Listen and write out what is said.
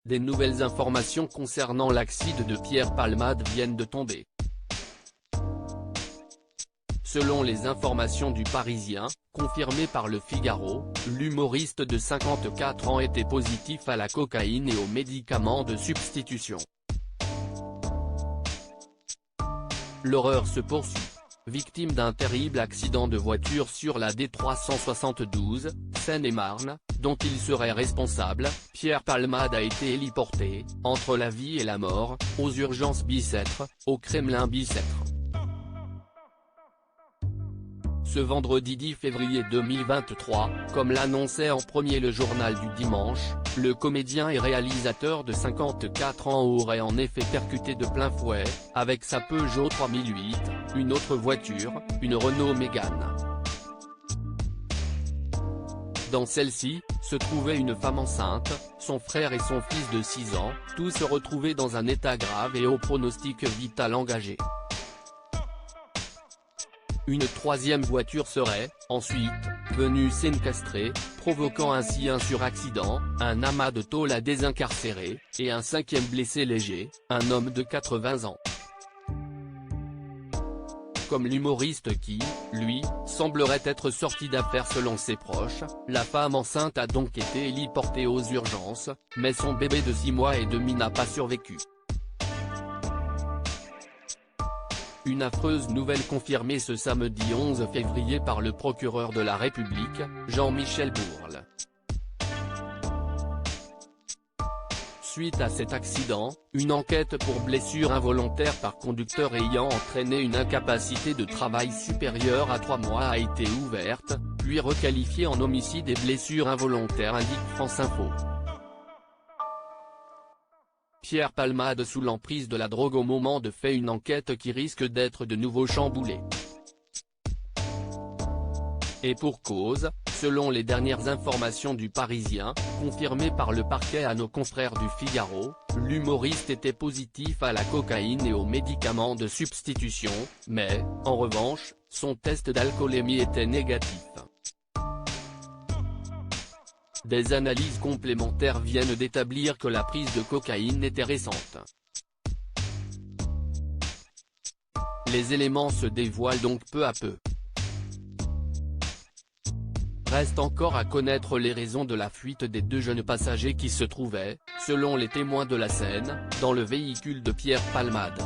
Des nouvelles informations concernant l'accident de Pierre Palmade viennent de tomber. Selon les informations du Parisien, confirmées par Le Figaro, l'humoriste de 54 ans était positif à la cocaïne et aux médicaments de substitution. L'horreur se poursuit. Victime d'un terrible accident de voiture sur la D372, Seine-et-Marne, dont il serait responsable, Pierre Palmade a été héliporté, entre la vie et la mort, aux urgences Bicêtre, au Kremlin Bicêtre. Ce vendredi 10 février 2023, comme l'annonçait en premier le journal du dimanche, le comédien et réalisateur de 54 ans aurait en effet percuté de plein fouet, avec sa Peugeot 3008, une autre voiture, une Renault Mégane. Dans celle-ci, se trouvait une femme enceinte, son frère et son fils de 6 ans, tous se retrouvaient dans un état grave et au pronostic vital engagé. Une troisième voiture serait, ensuite, venue s'encastrer, provoquant ainsi un suraccident, un amas de tôle à désincarcérer, et un cinquième blessé léger, un homme de 80 ans. Comme l'humoriste qui, lui, semblerait être sorti d'affaire selon ses proches, la femme enceinte a donc été héliportée aux urgences, mais son bébé de 6 mois et demi n'a pas survécu. Une affreuse nouvelle confirmée ce samedi 11 février par le procureur de la République, Jean-Michel Bourle. Suite à cet accident, une enquête pour blessure involontaire par conducteur ayant entraîné une incapacité de travail supérieure à 3 mois a été ouverte, puis requalifiée en homicide et blessure involontaire, indique France Info. Pierre Palmade sous l'emprise de la drogue au moment de fait, une enquête qui risque d'être de nouveau chamboulée. Et pour cause, selon les dernières informations du Parisien, confirmées par le parquet à nos confrères du Figaro, l'humoriste était positif à la cocaïne et aux médicaments de substitution, mais, en revanche, son test d'alcoolémie était négatif. Des analyses complémentaires viennent d'établir que la prise de cocaïne était récente. Les éléments se dévoilent donc peu à peu. Reste encore à connaître les raisons de la fuite des 2 jeunes passagers qui se trouvaient, selon les témoins de la scène, dans le véhicule de Pierre Palmade.